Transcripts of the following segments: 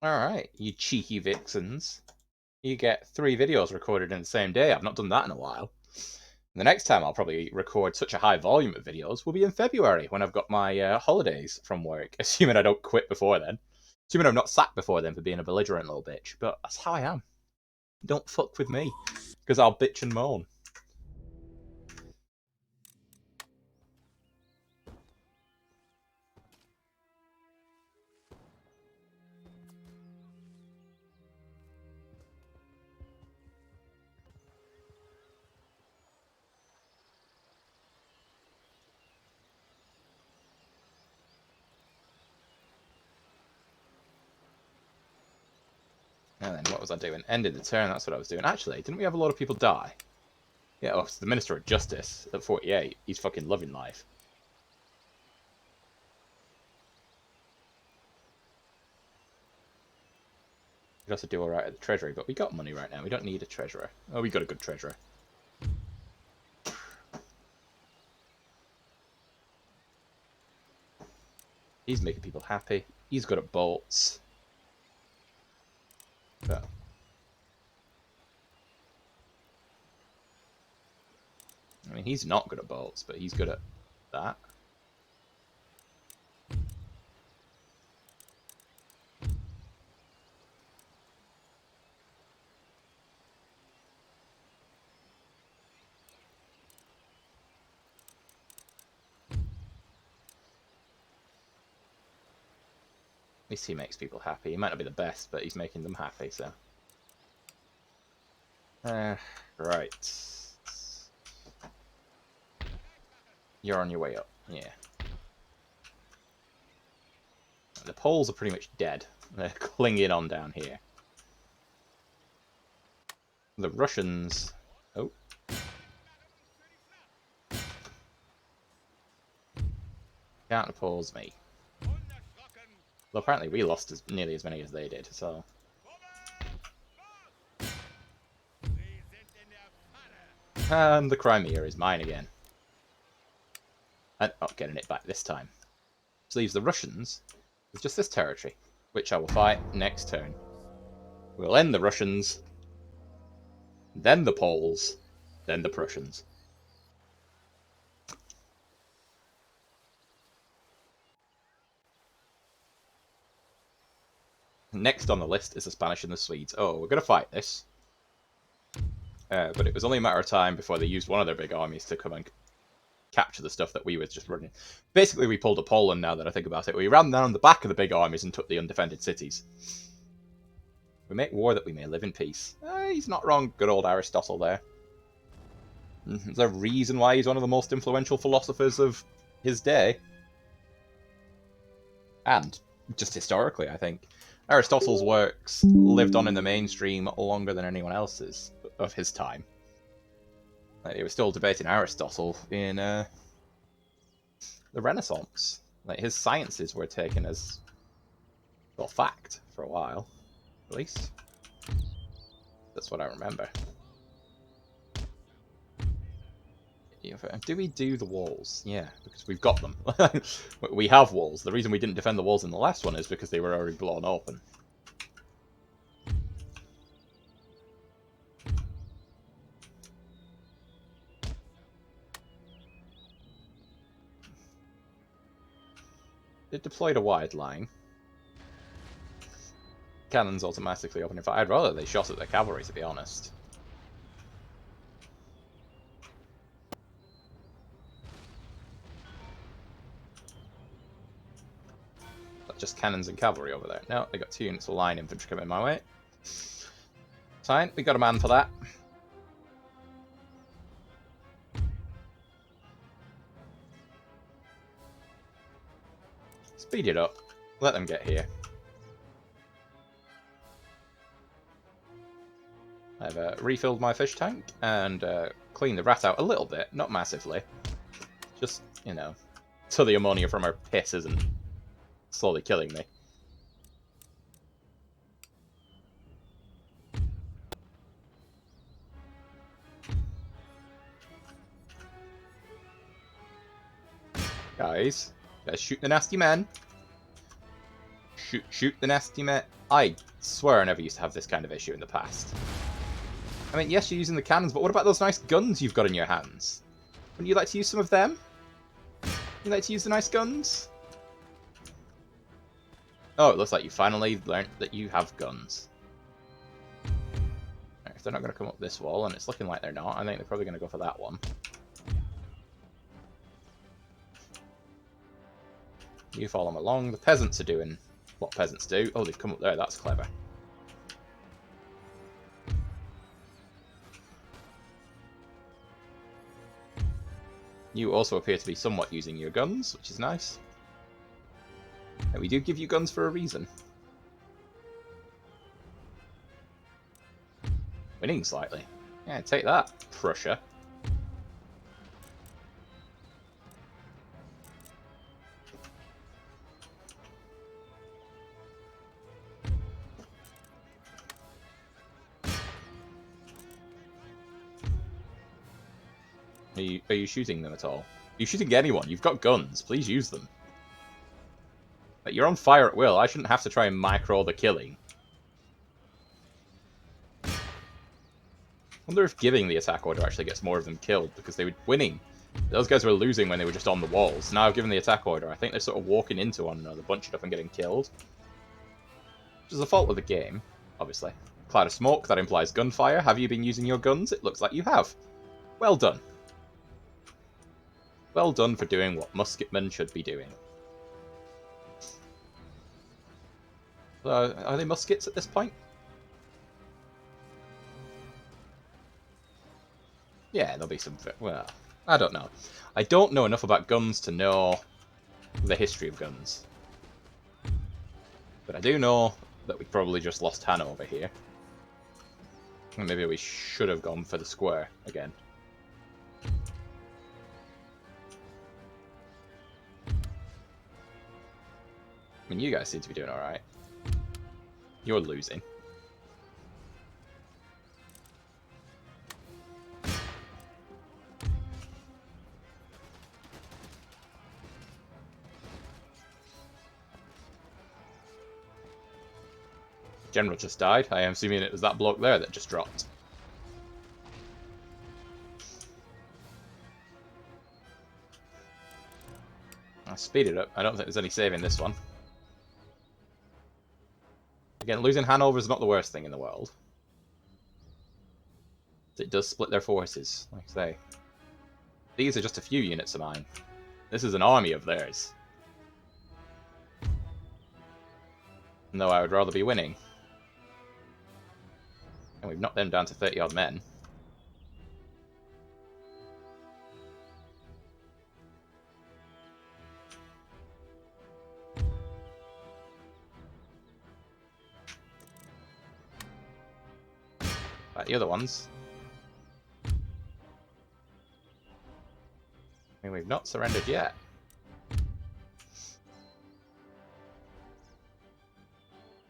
Alright, you cheeky vixens. You get 3 videos recorded in the same day. I've not done that in a while. The next time I'll probably record such a high volume of videos will be in February when I've got my holidays from work, assuming I don't quit before then. Assuming I'm not sacked before then for being a belligerent little bitch. But that's how I am. Don't fuck with me, because I'll bitch and moan. And then what was I doing? Ended the turn, that's what I was doing. Actually, didn't we have a lot of people die? Yeah, oh, it's the Minister of Justice at 48. He's fucking loving life. We'd also do alright at the Treasury, but we got money right now. We don't need a Treasurer. Oh, we got a good Treasurer. He's making people happy. He's good at bolts. But I mean, he's not good at bolts, but he's good at that. At least he makes people happy. He might not be the best, but he's making them happy, so. Right. You're on your way up, yeah. The Poles are pretty much dead. They're clinging on down here. The Russians... Oh. Can't oppose me. Well, apparently we lost nearly as many as they did, so... And the Crimea is mine again. And not getting it back this time. Which leaves the Russians with just this territory, which I will fight next turn. We'll end the Russians, then the Poles, then the Prussians. Next on the list is the Spanish and the Swedes. Oh, we're going to fight this. But it was only a matter of time before they used one of their big armies to come and capture the stuff that we were just running. Basically, we pulled a Poland now that I think about it. We ran down the back of the big armies and took the undefended cities. We make war that we may live in peace. He's not wrong, good old Aristotle there. There's a reason why he's one of the most influential philosophers of his day. And just historically, I think. Aristotle's works lived on in the mainstream longer than anyone else's of his time. Like, they were still debating Aristotle in the Renaissance. Like, his sciences were taken as, well, fact for a while, at least. That's what I remember. Do we do the walls? Yeah, because we've got them. We have walls. The reason we didn't defend the walls in the last one is because they were already blown open. It deployed a wide line. Cannons automatically opening fire. I'd rather they shot at the cavalry, to be honest. Just cannons and cavalry over there. No, they got 2 units of line infantry coming my way. Fine, we got a man for that. Speed it up. Let them get here. I've refilled my fish tank and cleaned the rat out a little bit, not massively. Just, you know, so the ammonia from our piss isn't slowly killing me. Guys, let's shoot the nasty man. shoot the nasty mate. I swear I never used to have this kind of issue in the past. I mean, yes, you're using the cannons, but what about those nice guns you've got in your hands? Wouldn't you like to use some of them? You like to use the nice guns? Oh, it looks like you finally learnt that you have guns. Right, if they're not going to come up this wall, and it's looking like they're not, I think they're probably going to go for that one. You follow them along. The peasants are doing what peasants do. Oh, they've come up there. That's clever. You also appear to be somewhat using your guns, which is nice. And we do give you guns for a reason. Winning slightly. Yeah, take that, Prussia. Are you shooting them at all? Are you shooting anyone? You've got guns. Please use them. Like, you're on fire at will. I shouldn't have to try and micro the killing. I wonder if giving the attack order actually gets more of them killed, because they were winning. Those guys were losing when they were just on the walls. Now, given the attack order, I think they're sort of walking into one another, bunching up and getting killed. Which is the fault of the game, obviously. Cloud of smoke, that implies gunfire. Have you been using your guns? It looks like you have. Well done. Well done for doing what musketmen should be doing. Are they muskets at this point? Yeah, there'll be some... Well, I don't know. I don't know enough about guns to know the history of guns. But I do know that we probably just lost Hanover here. And maybe we should have gone for the square again. I mean, you guys seem to be doing alright. You're losing. General just died. I am assuming it was that bloke there that just dropped. I'll speed it up. I don't think there's any saving this one. Again, losing Hanover is not the worst thing in the world. It does split their forces, like I say. These are just a few units of mine. This is an army of theirs. No, I would rather be winning. And we've knocked them down to 30-odd men. Right, the other ones. I mean, we've not surrendered yet.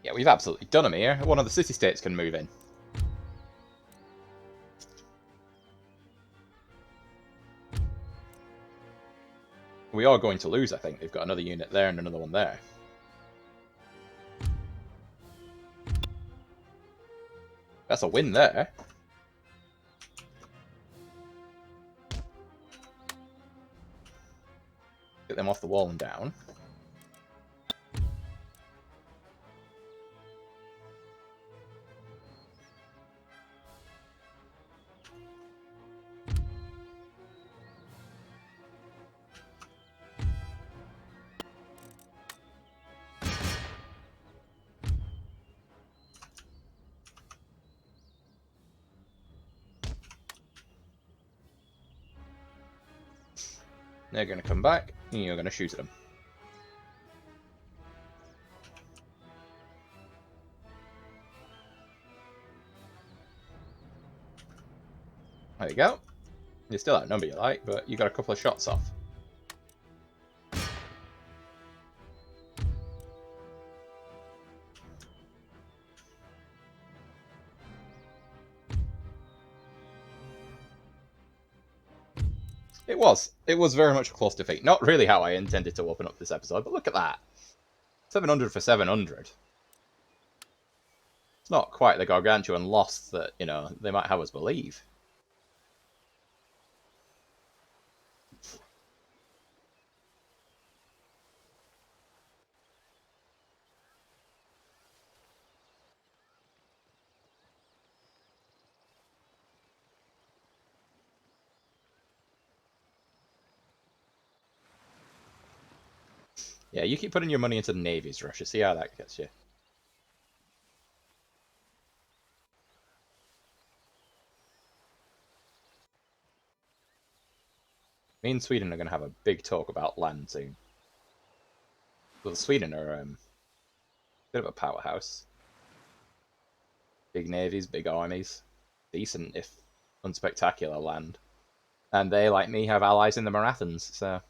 Yeah, we've absolutely done them here. One of the city-states can move in. We are going to lose, I think. They've got another unit there and another one there. That's a win there. Get them off the wall and down. They're going to come back, and you're going to shoot at them. There you go. You still outnumber you like, but you got a couple of shots off. It was. It was very much a close defeat. Not really how I intended to open up this episode, but look at that. 700 for 700. It's not quite the gargantuan loss that, you know, they might have us believe. Yeah, you keep putting your money into the navies, Russia. See how that gets you. Me and Sweden are going to have a big talk about land soon. Well, Sweden are a bit of a powerhouse. Big navies, big armies. Decent, if unspectacular, land. And they, like me, have allies in the Marathons, so...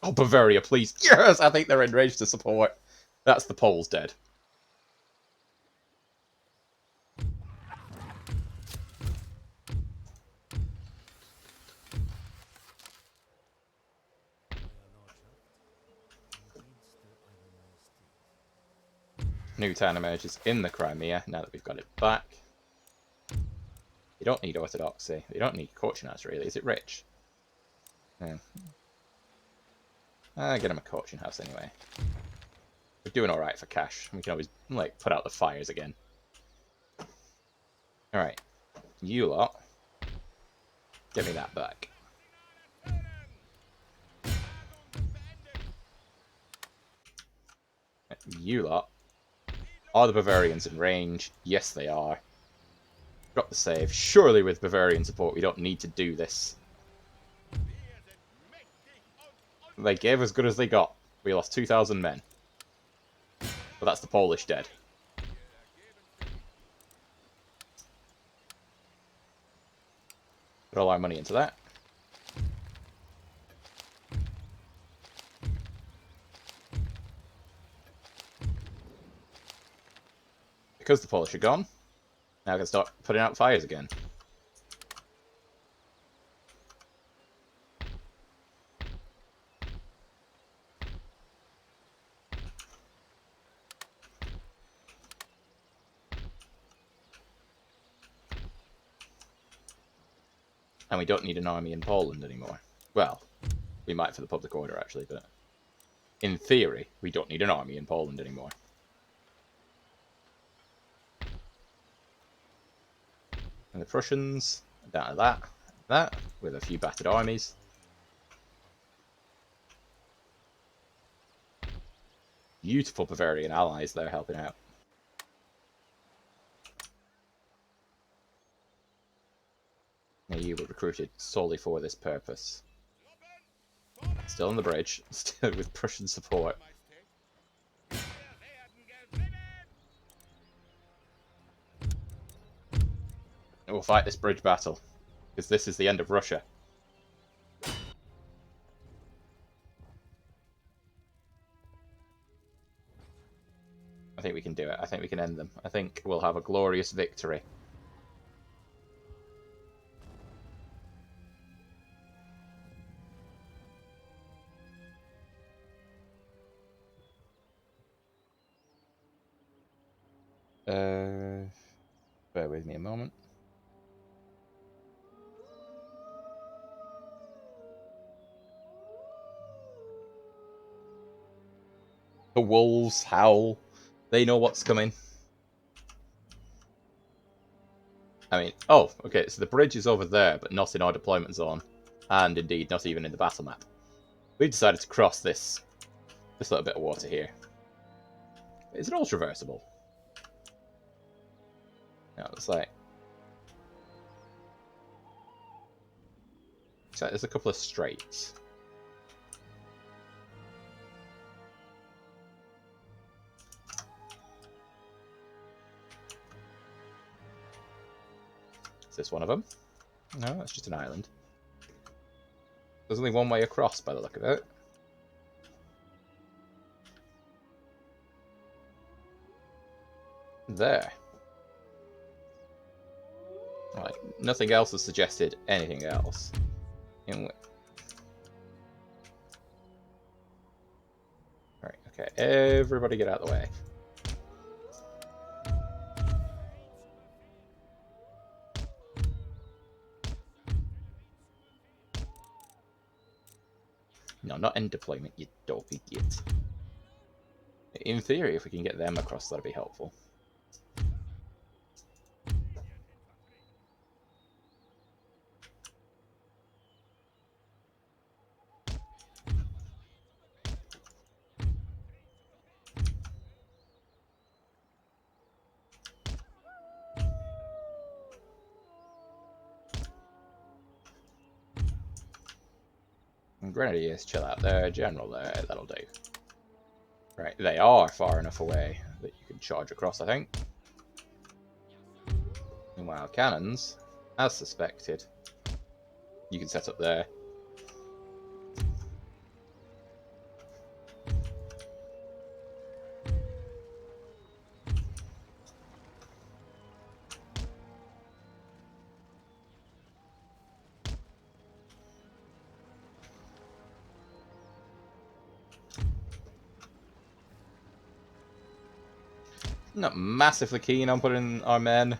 Oh, Bavaria, please. Yes, I think they're enraged to support. That's the Poles dead. New town emerges in the Crimea, now that we've got it back. You don't need orthodoxy. You don't need Korchinaz, really. Is it rich? Yeah. Get him a Korchin house anyway. We're doing alright for cash. We can always, like, put out the fires again. Alright. You lot. Give me that back. You lot. Are the Bavarians in range? Yes, they are. Drop the save. Surely with Bavarian support we don't need to do this. They gave as good as they got. We lost 2,000 men. But that's the Polish dead. Put all our money into that. Because the Polish are gone, now I can start putting out fires again. And we don't need an army in Poland anymore. Well, we might for the public order, actually, but in theory, we don't need an army in Poland anymore. And the Prussians, down to that, with a few battered armies. Beautiful Bavarian allies there helping out. Now you were recruited solely for this purpose. Still on the bridge, still with Prussian support. We'll fight this bridge battle, because this is the end of Russia. I think we can do it. I think we can end them. I think we'll have a glorious victory. Bear with me a moment. The wolves howl. They know what's coming. I mean, oh, okay, so the bridge is over there, but not in our deployment zone. And indeed, not even in the battle map. We've decided to cross this little bit of water here. Is it all traversable? No, it's like... So there's a couple of straits. Is this one of them? No, that's just an island. There's only one way across by the look of it. There. Right, nothing else has suggested anything else. Right, okay, everybody get out of the way. No, not end deployment, you dope idiot. In theory, if we can get them across, that'd be helpful. And Grenadiers, chill out there. General there, that'll do. Right, they are far enough away that you can charge across, I think. Meanwhile, cannons, as suspected, you can set up there. Not massively keen on putting our men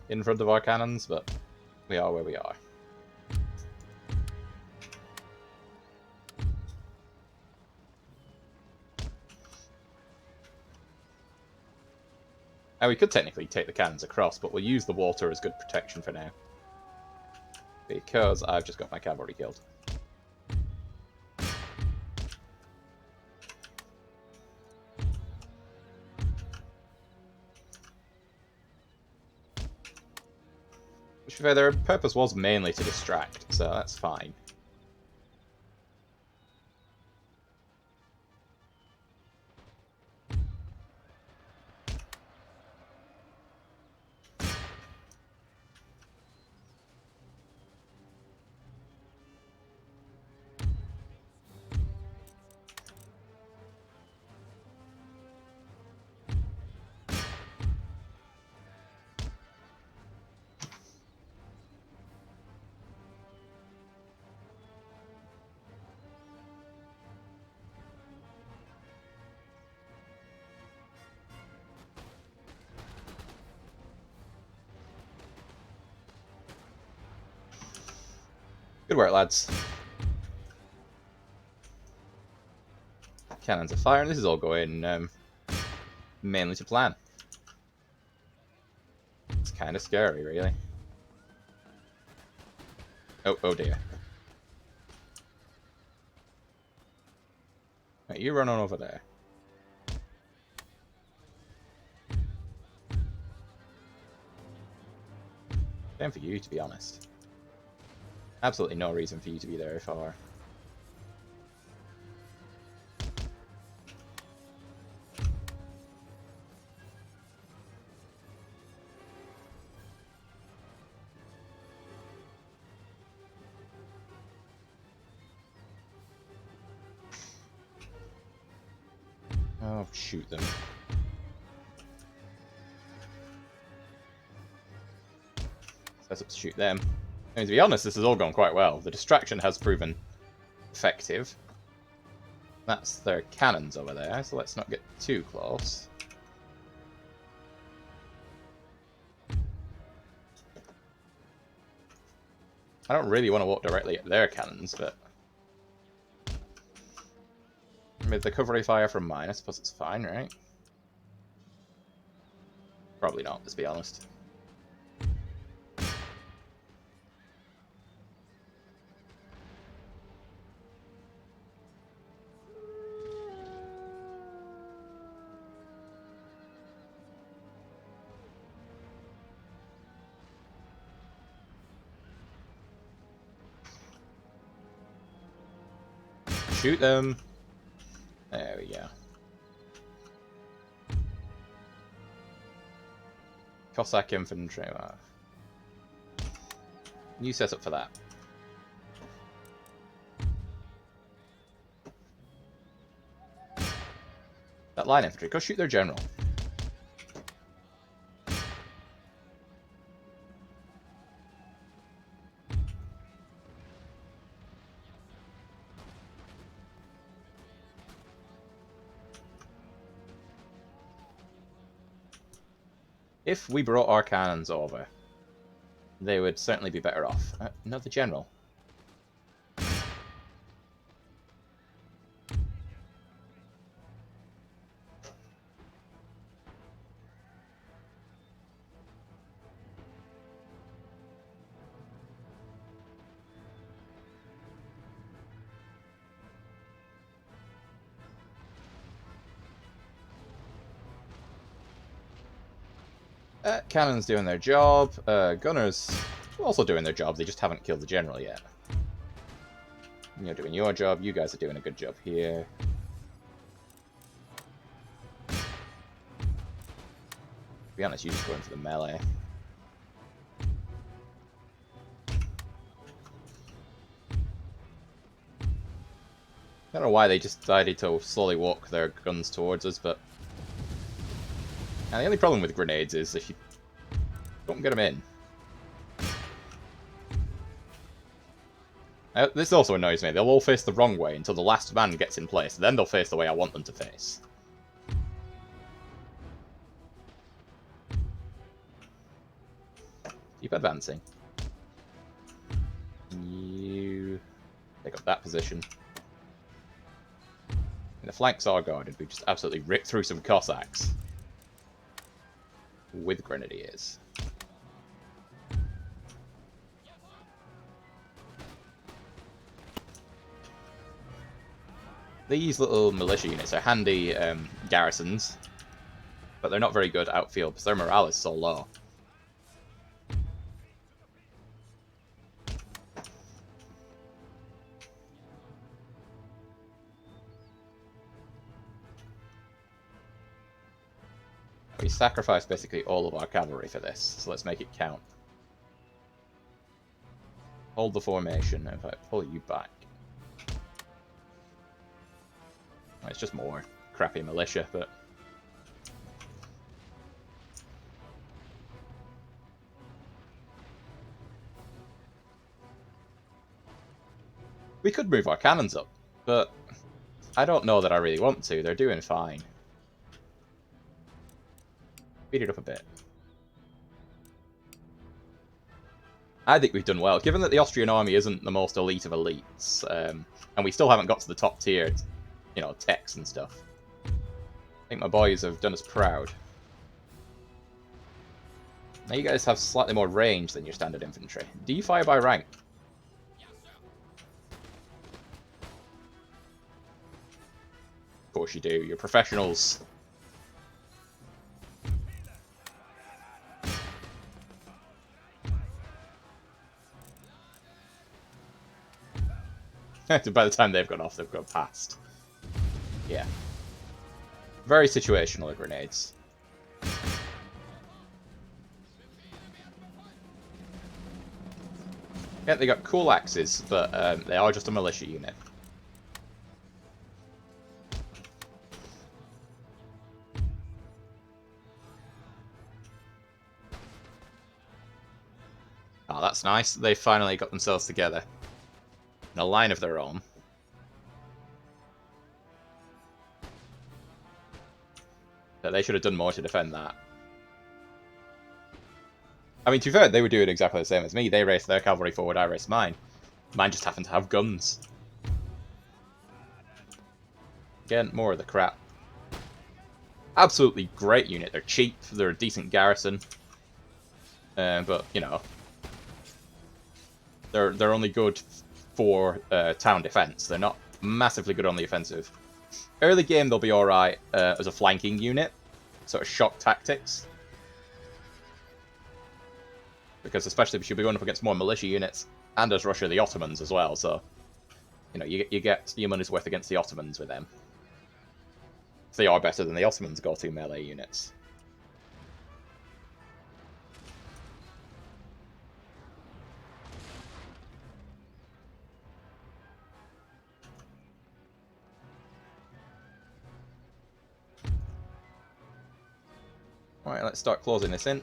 in front of our cannons, but we are where we are. And we could technically take the cannons across, but we'll use the water as good protection for now. Because I've just got my cavalry killed. Which, to be fair, their purpose was mainly to distract, so that's fine. Good work, lads. Cannons are firing. This is all going mainly to plan. It's kind of scary, really. Oh dear. Right, you run on over there. Same for you, to be honest. Absolutely no reason for you to be there far. Oh, shoot them. Let's shoot them. I mean, to be honest, this has all gone quite well. The distraction has proven effective. That's their cannons over there, so let's not get too close. I don't really want to walk directly at their cannons, but... with the cavalry fire from mine, I suppose it's fine, right? Probably not, let's be honest. Shoot them! There we go. Cossack infantry. New setup for that. That line infantry, go shoot their general. If we brought our cannons over, they would certainly be better off. Another general. Cannons doing their job. Gunners also doing their job. They just haven't killed the general yet. You're doing your job. You guys are doing a good job here. To be honest, you just go into the melee. I don't know why they just decided to slowly walk their guns towards us, but... And the only problem with grenades is if you don't get them in. This also annoys me. They'll all face the wrong way until the last man gets in place. Then they'll face the way I want them to face. Keep advancing. You take up that position. And the flanks are guarded. We just absolutely rip through some Cossacks. With grenadiers. These little militia units are handy garrisons, but they're not very good outfield because their morale is so low. We sacrificed basically all of our cavalry for this, so let's make it count. Hold the formation, in fact, pull you back. Well, it's just more crappy militia, but... We could move our cannons up, but I don't know that I really want to. They're doing fine. Speed it up a bit. I think we've done well, given that the Austrian army isn't the most elite of elites, and we still haven't got to the top tier, you know, techs and stuff. I think my boys have done us proud. Now you guys have slightly more range than your standard infantry. Do you fire by rank? Of course you do. You're professionals. By the time they've gone off, they've gone past. Yeah. Very situational, grenades. Yeah, they got cool axes, but they are just a militia unit. Oh, that's nice. They finally got themselves together. In a line of their own. But they should have done more to defend that. I mean, to be fair, they were doing exactly the same as me. They raced their cavalry forward, I raced mine. Mine just happened to have guns. Again, more of the crap. Absolutely great unit. They're cheap, they're a decent garrison. But, you know... They're only good for town defense. They're not massively good on the offensive. Early game, they'll be alright as a flanking unit. Sort of shock tactics. Because especially if you'll be going up against more militia units, and as Russia, the Ottomans as well, so... You know, you get your money's worth against the Ottomans with them. They are better than the Ottomans' go-to melee units. Alright, let's start closing this in.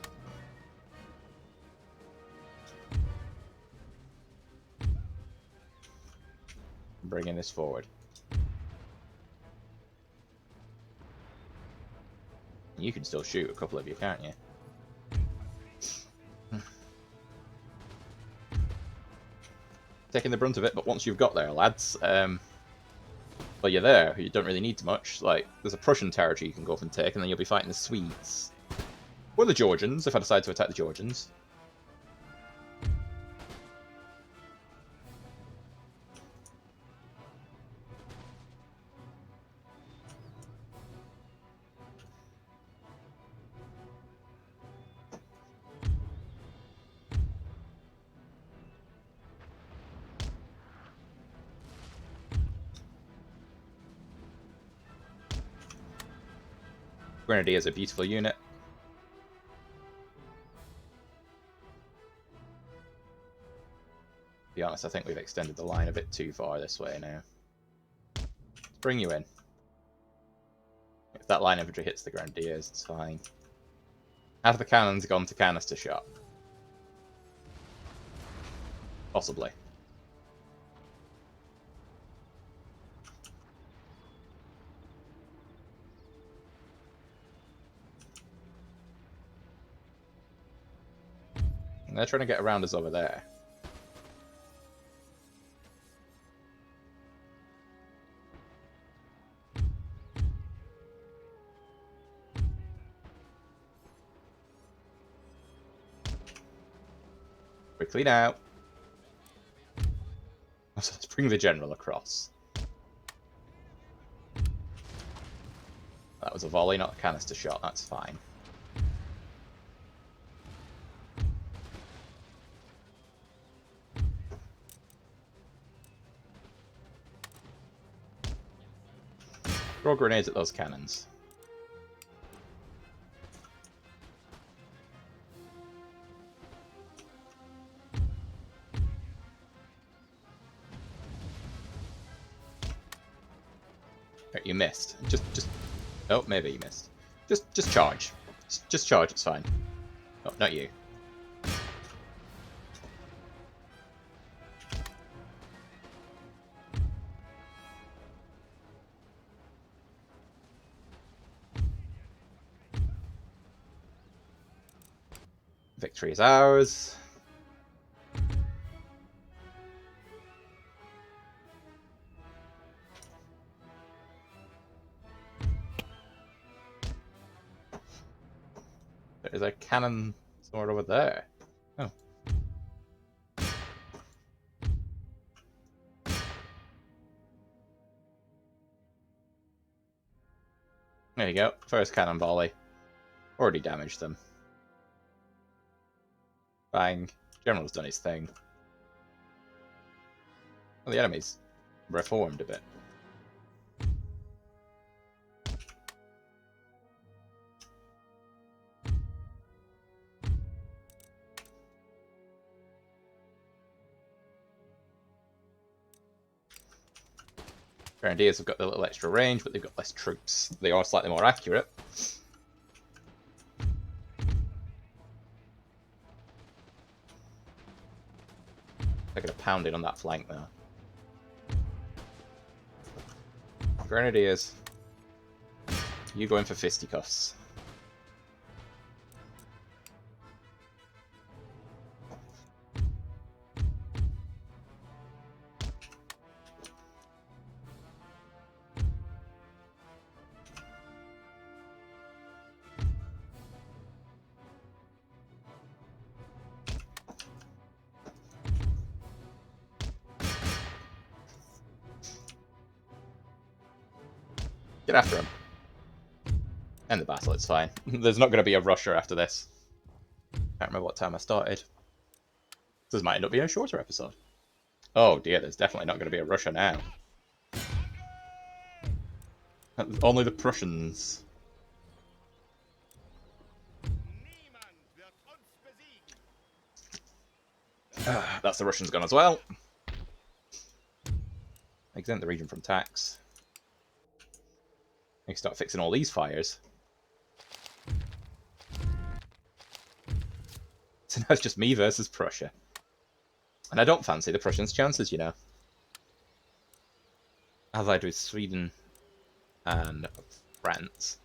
Bringing this forward. You can still shoot a couple of you, can't you? taking the brunt of it, but once you've got there, lads, well, you're there. You don't really need much. Like, there's a Prussian territory you can go up and take, and then you'll be fighting the Swedes. Or the Georgians, if I decide to attack the Georgians. Grenadier is a beautiful unit. To be honest, I think we've extended the line a bit too far this way now. Let's bring you in. If that line infantry hits the Grenadiers, it's fine. Have the cannons gone to canister shot? Possibly. And they're trying to get around us over there. Quickly now. Let's bring the general across. That was a volley, not a canister shot. That's fine. Throw grenades at those cannons. Right, you missed. Just. Oh, maybe you missed. Just charge. Just charge. It's fine. Oh, not you. Victory is ours. There's a cannon somewhere over there. Oh. There you go. First cannon volley. Already damaged them. Bang. General's done his thing. Well, the enemy's reformed a bit. Grenadiers have got a little extra range, but they've got less troops. They are slightly more accurate. Taking a pounding on that flank now. Grenadiers, you go in for fisticuffs. Get after him. End the battle, it's fine. There's not going to be a rusher after this. Can't remember what time I started. This might end up being a shorter episode. Oh dear, there's definitely not going to be a rusher now. Only the Prussians. That's the Russians gone as well. Exempt the region from tax. I can start fixing all these fires. So now it's just me versus Prussia. And I don't fancy the Prussians' chances, you know. Allied with Sweden and France.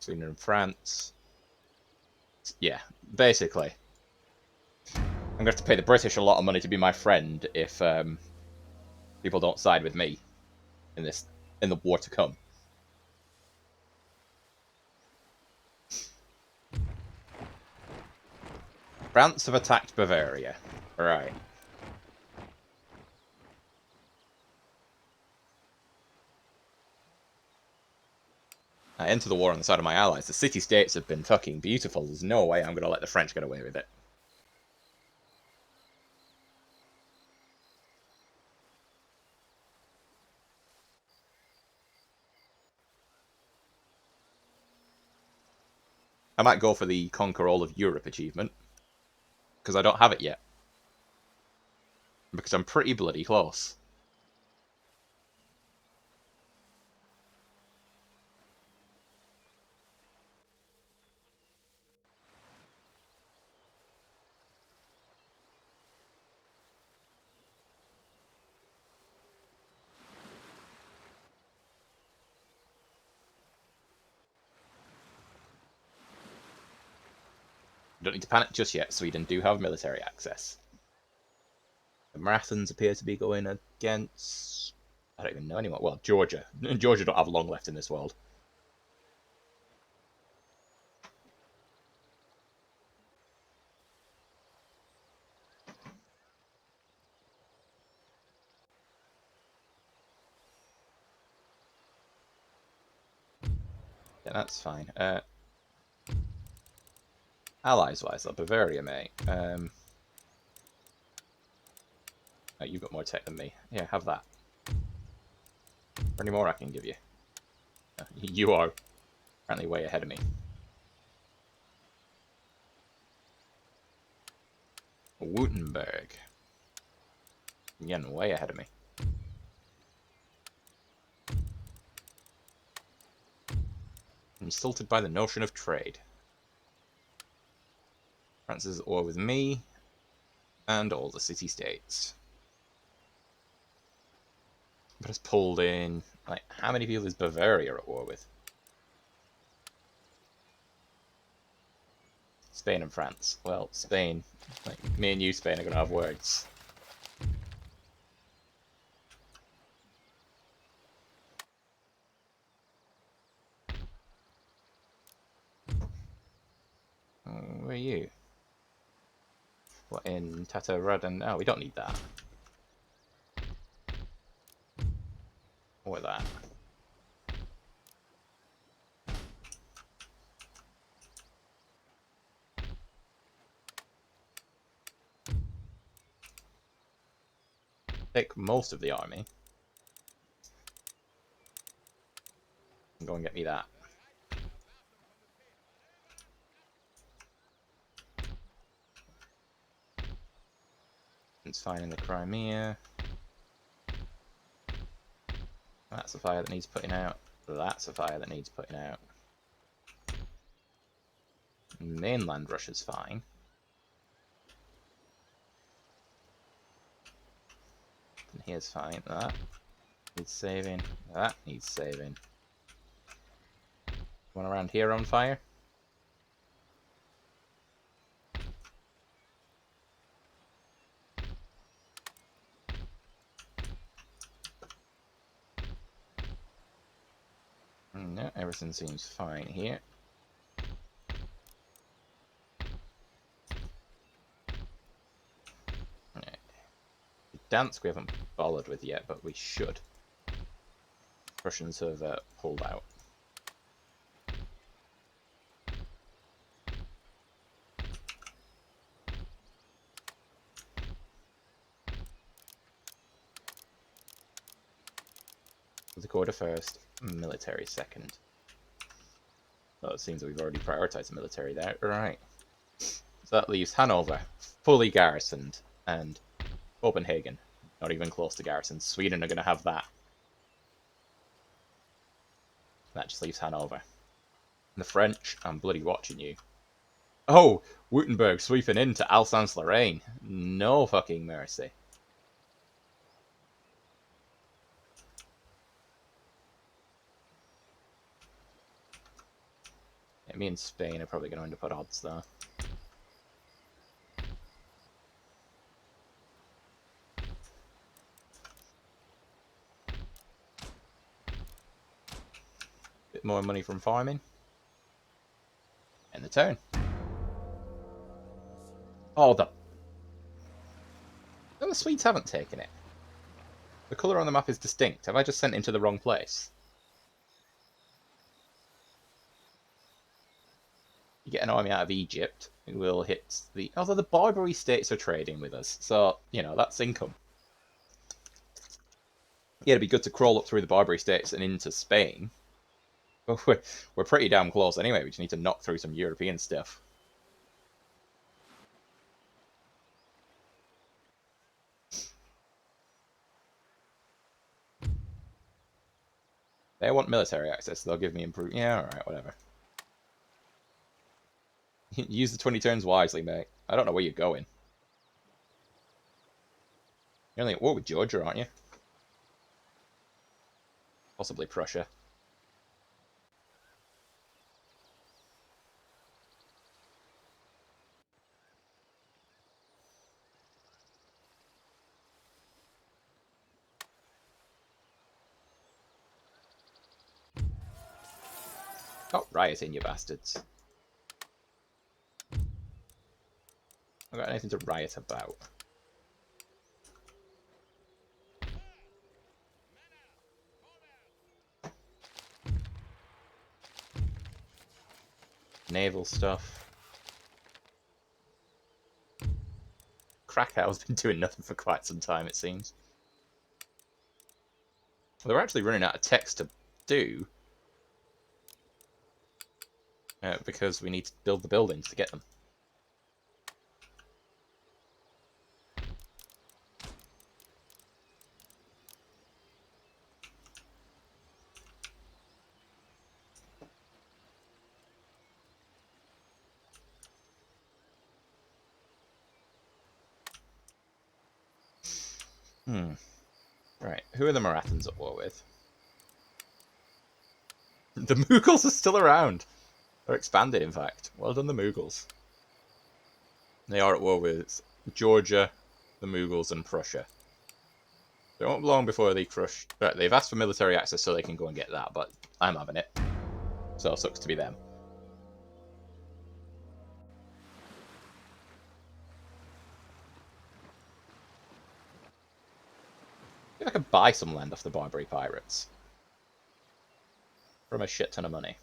Sweden and France. Yeah, basically. I'm going to have to pay the British a lot of money to be my friend if people don't side with me in the war to come. France have attacked Bavaria. Right. I enter the war on the side of my allies. The city-states have been fucking beautiful. There's no way I'm going to let the French get away with it. I might go for the Conquer All of Europe achievement, because I don't have it yet. Because I'm pretty bloody close. You don't need to panic just yet. Sweden do have military access. The Marathons appear to be going against... I don't even know anyone. Well, Georgia. Georgia don't have long left in this world. Yeah, that's fine. Allies-wise, Bavaria, mate. Oh, you've got more tech than me. Yeah, have that. Or any more I can give you. You are apparently way ahead of me. Württemberg. Again, way ahead of me. Insulted by the notion of trade. France is at war with me and all the city-states. But it's pulled in... Like, how many people is Bavaria at war with? Spain and France. Well, Spain... Like, me and you, Spain, are going to have words. Where are you? What, in Tatarad? Oh, we don't need that. Or that. Take most of the army. And go and get me that. It's fine in the Crimea. That's a fire that needs putting out. That's a fire that needs putting out. Mainland Russia's fine. And here's fine. That needs saving. That needs saving. One around here on fire? No, everything seems fine here. Right. Dansk we haven't bothered with yet, but we should. Prussians have pulled out. Dakota first, military second. Well, it seems that we've already prioritised the military there. Right. So that leaves Hanover, fully garrisoned, and Copenhagen, not even close to garrisoned. Sweden are going to have that. That just leaves Hanover. And the French, I'm bloody watching you. Oh, Württemberg sweeping into Alsace-Lorraine. No fucking mercy. Yeah, me and Spain are probably going to end up at odds, though. bit more money from farming. And the town. Oh, the Swedes haven't taken it. The colour on the map is distinct. Have I just sent him to the wrong place? You get an army out of Egypt, it will hit the... Although the Barbary states are trading with us, so, you know, that's income. Yeah, it'd be good to crawl up through the Barbary states and into Spain. But we're pretty damn close anyway, we just need to knock through some European stuff. They want military access, so they'll give me improved... Yeah, alright, whatever. Use the 20 turns wisely, mate. I don't know where you're going. You're only at war with Georgia, aren't you? Possibly Prussia. Stop rioting, you bastards. I've got anything to riot about. Naval stuff. Krakow's been doing nothing for quite some time, it seems. They're actually running out of text to do. Because we need to build the buildings to get them. Right, who are the Marathons at war with? The Mughals are still around. They're expanded, in fact. Well done, the Mughals. They are at war with Georgia, the Mughals, and Prussia. They won't be long before they crush... Right, they've asked for military access so they can go and get that, but I'm having it. So it sucks to be them. If I could buy some land off the Barbary pirates. From a shit ton of money.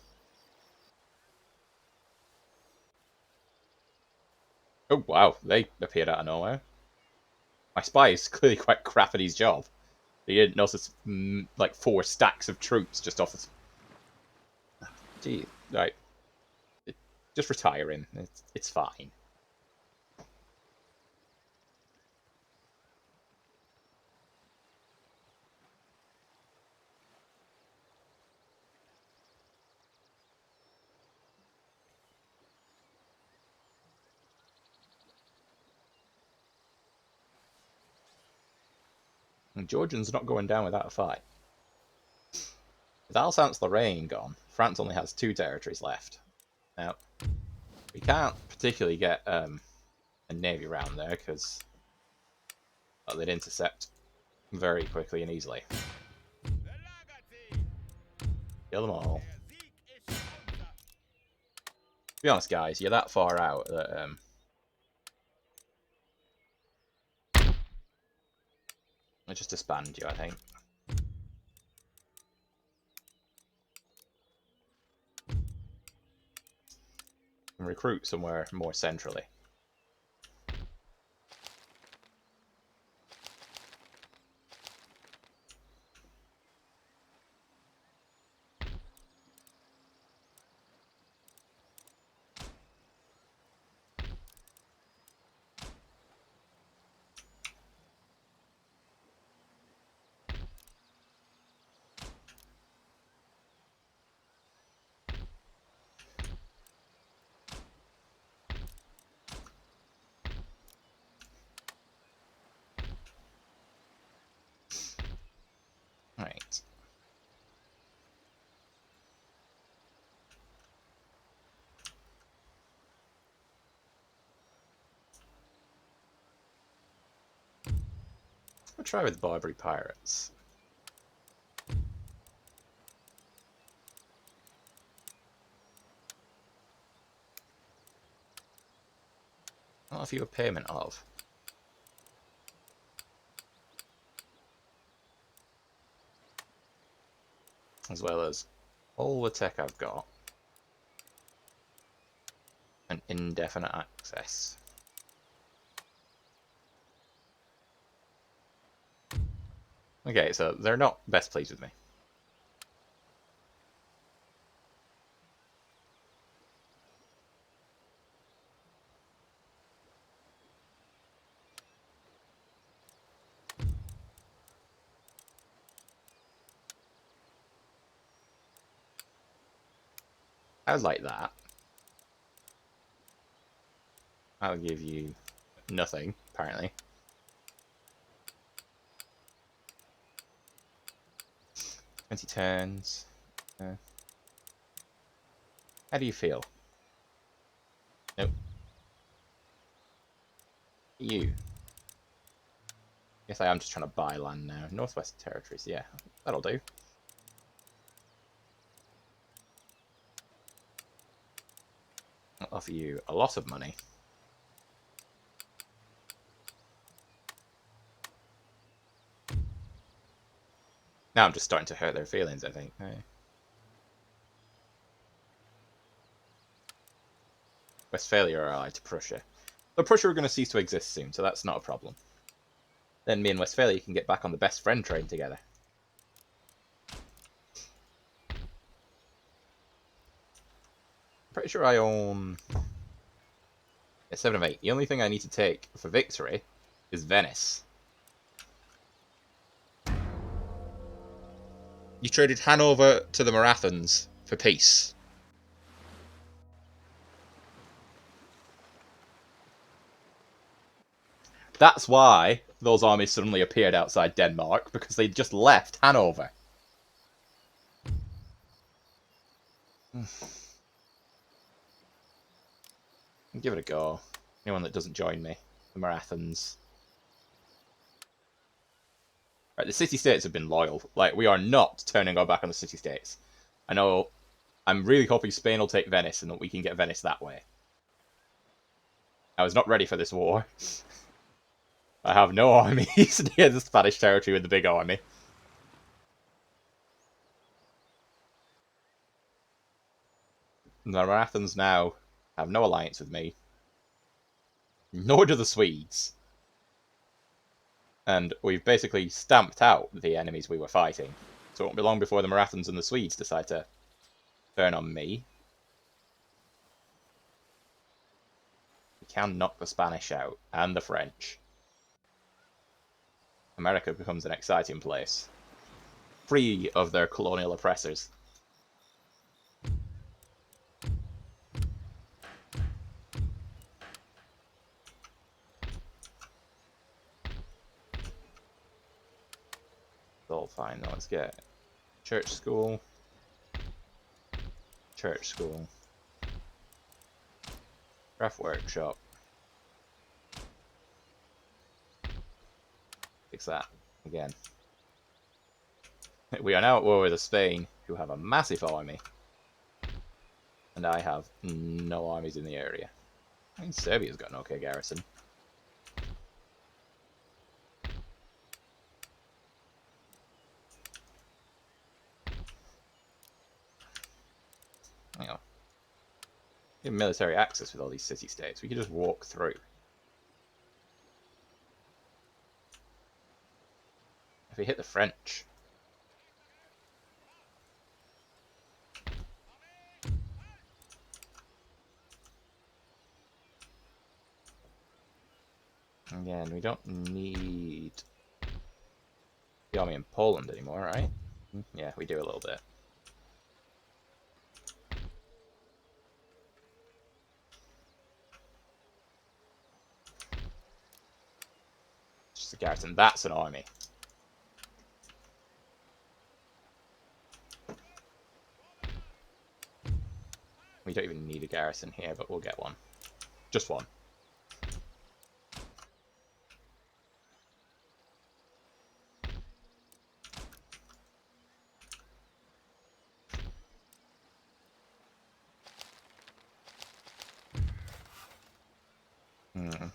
Oh, wow. They appeared out of nowhere. My spy is clearly quite crap at his job. He didn't notice, like, 4 stacks of troops just off the... Gee, right. Just retire him. It's fine. And Georgian's not going down without a fight. With Alsace-Lorraine gone, France only has 2 territories left. Now, we can't particularly get a navy round there, because they'd intercept very quickly and easily. Kill them all. To be honest, guys, you're that far out that... I'll just disband you, I think. And recruit somewhere more centrally. Right. I'll try with the Barbary pirates. I'll offer you a payment of. As well as all the tech I've got. And indefinite access. Okay, so they're not best pleased with me. I would like that. I'll give you nothing, apparently. 20 turns. How do you feel? Nope. You. Guess I am just trying to buy land now. Northwest Territories, yeah. That'll do. I'll offer you a lot of money. Now I'm just starting to hurt their feelings, I think. Westphalia are allied to Prussia. But Prussia are going to cease to exist soon, so that's not a problem. Then me and Westphalia can get back on the best friend train together. Pretty sure I own 7 of 8. The only thing I need to take for victory is Venice. You traded Hanover to the Marathons for peace. That's why those armies suddenly appeared outside Denmark, because they just left Hanover. Give it a go. Anyone that doesn't join me. The Marathons. Right, the city-states have been loyal. Like, we are not turning our back on the city-states. I know. I'm really hoping Spain will take Venice and that we can get Venice that way. I was not ready for this war. I have no armies near the Spanish territory with the big army. The Marathons now have no alliance with me. Nor do the Swedes. And we've basically stamped out the enemies we were fighting. So it won't be long before the Marathons and the Swedes decide to turn on me. We can knock the Spanish out, and the French. America becomes an exciting place. Free of their colonial oppressors. It's all fine though. Let's get church school. Church school. Craft workshop. Fix that again. We are now at war with Spain, who have a massive army. And I have no armies in the area. I mean, Serbia's got an okay garrison. Hang on. We have military access with all these city-states. We could just walk through. If we hit the French... Again, we don't need the army in Poland anymore, right? Yeah, we do a little bit. Just a garrison. That's an army. We don't even need a garrison here, but we'll get one. Just one. Hmm.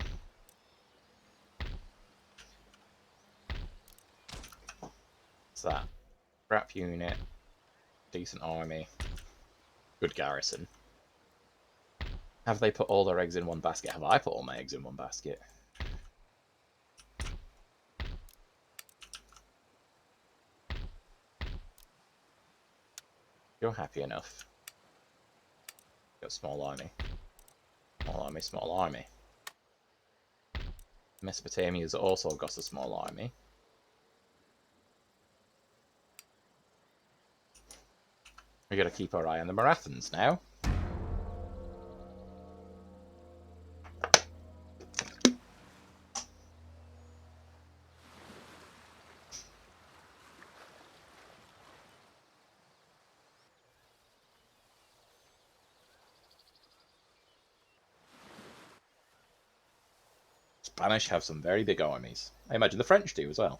What's that? Crap unit. Decent army. Good garrison. Have they put all their eggs in one basket? Have I put all my eggs in one basket? You're happy enough. Got small army. Small army, small army. Mesopotamia's also got a small army. We gotta keep our eye on the Marathons now. Spanish have some very big armies. I imagine the French do as well.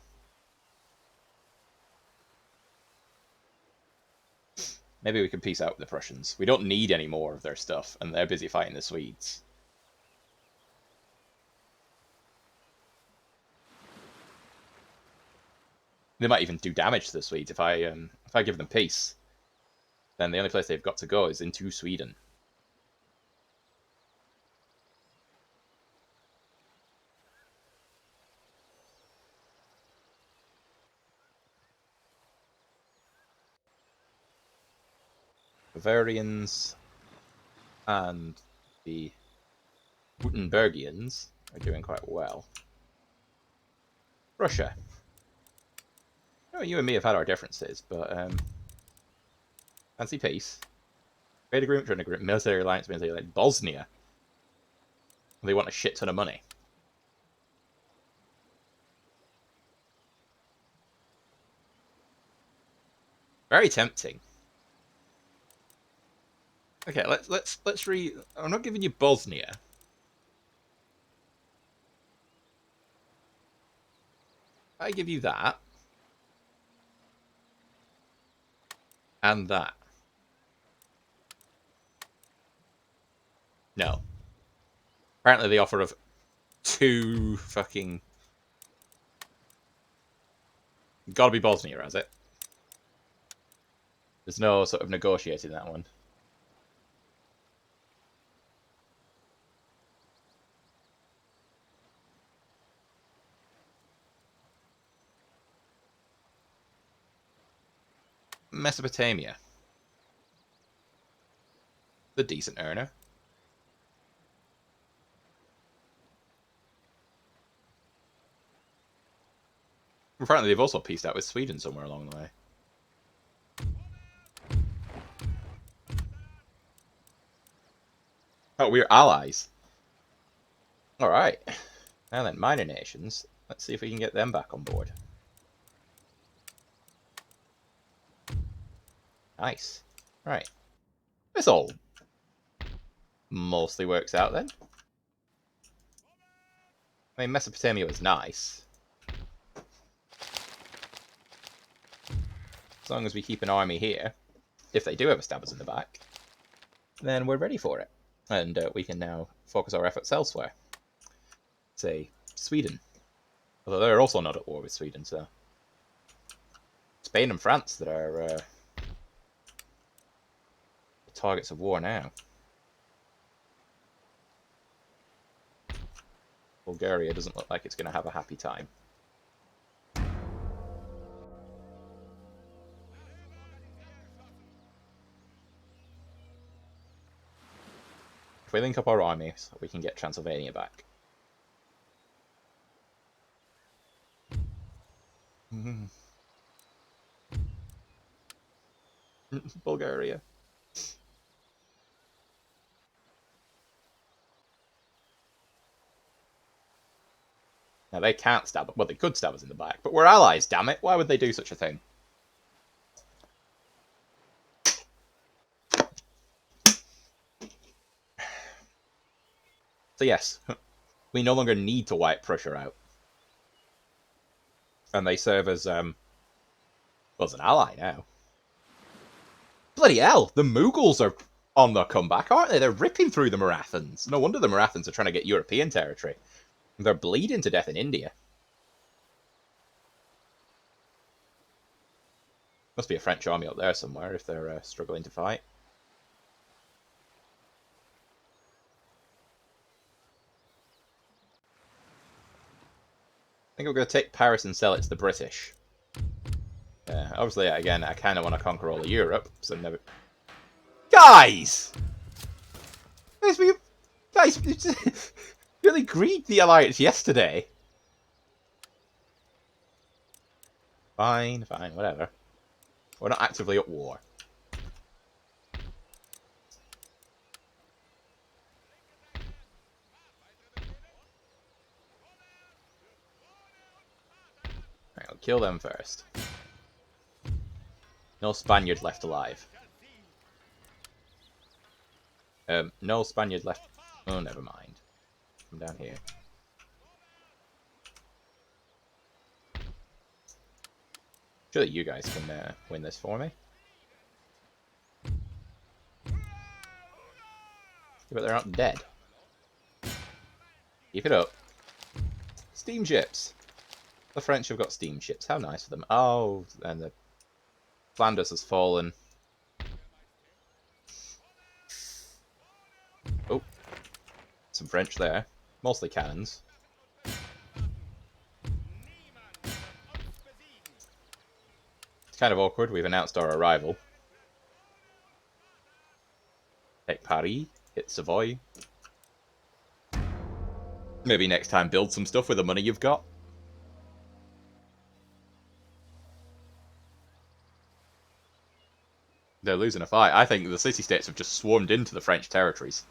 Maybe we can peace out with the Prussians. We don't need any more of their stuff, and they're busy fighting the Swedes. They might even do damage to the Swedes if I give them peace. Then the only place they've got to go is into Sweden. Bavarians and the Württembergians are doing quite well. Russia. You know, you and me have had our differences, but fancy peace. Trade agreement, trade agreement, military alliance, military alliance. Bosnia. They want a shit ton of money. Very tempting. Okay, let's I'm not giving you Bosnia. I give you that. And that. No. Apparently the offer of 2 fucking... Gotta be Bosnia, has it? There's no sort of negotiating that one. Mesopotamia. The decent earner. Apparently they've also pieced out with Sweden somewhere along the way. Oh, we're allies. Alright. Now then, minor nations. Let's see if we can get them back on board. Nice. Right. This all mostly works out then. I mean, Mesopotamia was nice. As long as we keep an army here, if they do ever stab us in the back, then we're ready for it. And we can now focus our efforts elsewhere. Say, Sweden. Although they're also not at war with Sweden, so... Spain and France that are the targets of war now. Bulgaria doesn't look like it's going to have a happy time. If we link up our armies, we can get Transylvania back. Bulgaria. Now they can't stab us. Well, they could stab us in the back, but we're allies, damn it. Why would they do such a thing? So yes, we no longer need to wipe Prussia out. And they serve as, well, as an ally now. Bloody hell, the Mughals are on the comeback, aren't they? They're ripping through the Marathons. No wonder the Marathons are trying to get European territory. They're bleeding to death in India. Must be a French army up there somewhere if they're struggling to fight. I think I'm going to take Paris and sell it to the British. Obviously, again, I kind of want to conquer all of Europe, so never... Guys! Guys, really grieved the alliance yesterday. Fine, whatever. We're not actively at war. Right, I'll kill them first. No Spaniard left alive. No Spaniard left... Oh, never mind. Come down here. Surely you guys can win this for me. But they're not dead. Keep it up. Steamships. The French have got steamships. How nice of them. Oh, and the Flanders has fallen. Oh. Some French there. Mostly cannons. It's kind of awkward. We've announced our arrival. Take Paris. Hit Savoy. Maybe next time build some stuff with the money you've got. They're losing a fight. I think the city-states have just swarmed into the French territories.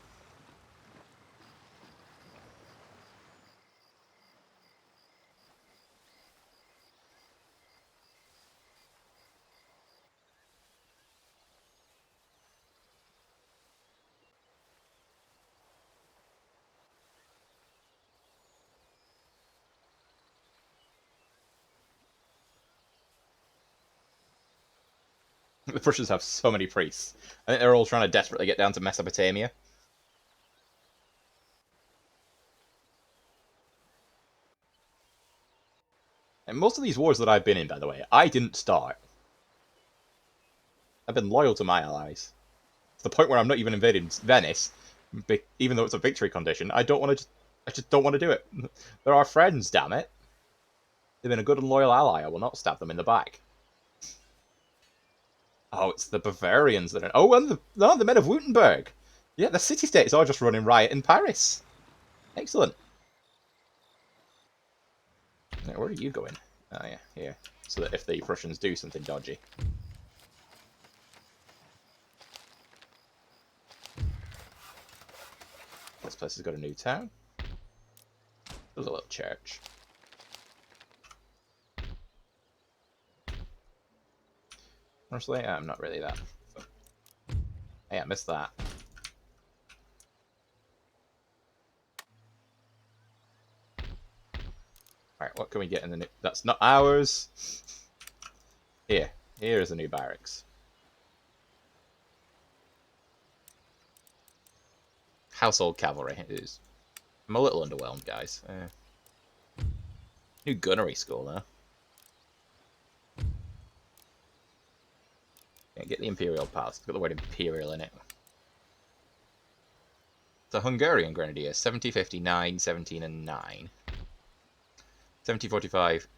The Prussians have so many priests. I think they're all trying to desperately get down to Mesopotamia. And most of these wars that I've been in, by the way, I didn't start. I've been loyal to my allies. To the point where I'm not even invading Venice, even though it's a victory condition. I just don't want to do it. They're our friends, damn it. They've been a good and loyal ally. I will not stab them in the back. Oh, it's the Bavarians that are... Oh, and the men of Württemberg. Yeah, the city-states are just running riot in Paris. Excellent. Now, where are you going? Oh, yeah, here. So that if the Prussians do something dodgy. This place has got a new town. There's a little church. Honestly, I'm not really that. Hey, I missed that. Alright, what can we get in the new... That's not ours! Here. Here is a new barracks. Household cavalry. It is. I'm a little underwhelmed, guys. New gunnery school, though. Yeah, get the Imperial Pass. It's got the word Imperial in it. The Hungarian Grenadiers, 70, 59, 17, and 9. 70, 45,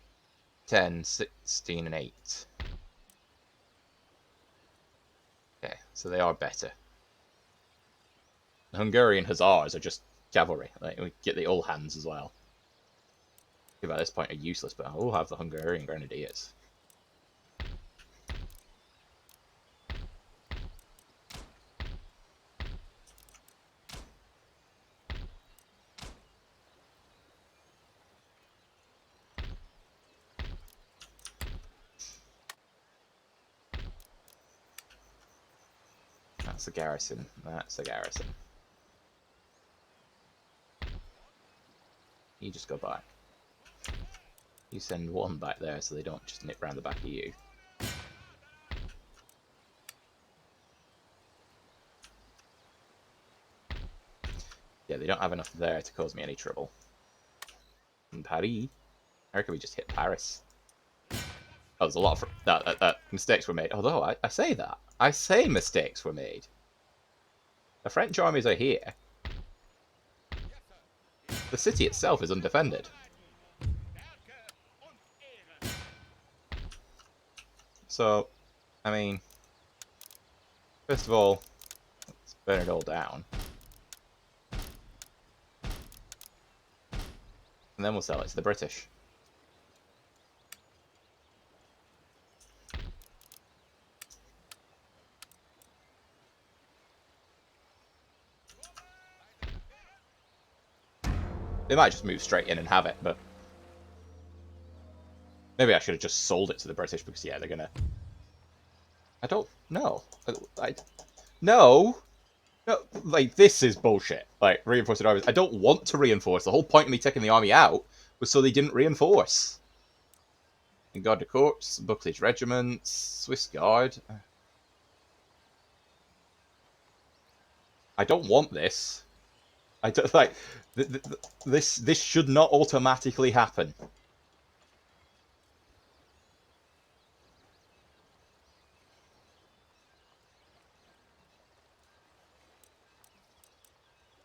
10, 16, and 8. Okay, so they are better. The Hungarian Hussars are just cavalry. Like, we get the all hands as well. Who at this point are useless, but I will have the Hungarian Grenadiers. That's a garrison. That's a garrison. You just go back. You send one back there so they don't just nip round the back of you. Yeah, they don't have enough there to cause me any trouble. And Paris. I reckon we just hit Paris. Oh, there's a lot of that mistakes were made. Although I say that. I say mistakes were made. The French armies are here. The city itself is undefended. So, I mean, first of all, let's burn it all down. And then we'll sell it to the British. They might just move straight in and have it, but maybe I should have just sold it to the British because, yeah, they're gonna... I don't know. No! No, like, this is bullshit. Like, reinforcing armies. I don't want to reinforce. The whole point of me taking the army out was so they didn't reinforce. And Garde de Corps, Buckley's regiments, Swiss Guard. I don't want this. I don't like this should not automatically happen.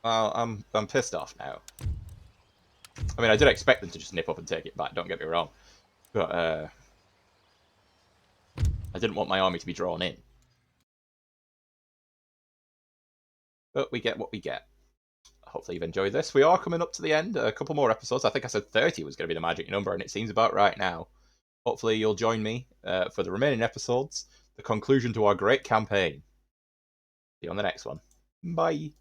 Well, I'm pissed off now. I mean, I did expect them to just nip up and take it back. Don't get me wrong, but I didn't want my army to be drawn in. But we get what we get. Hopefully you've enjoyed this. We are coming up to the end. A couple more episodes. I think I said 30 was going to be the magic number, and it seems about right now. Hopefully you'll join me for the remaining episodes, the conclusion to our great campaign. See you on the next one. Bye.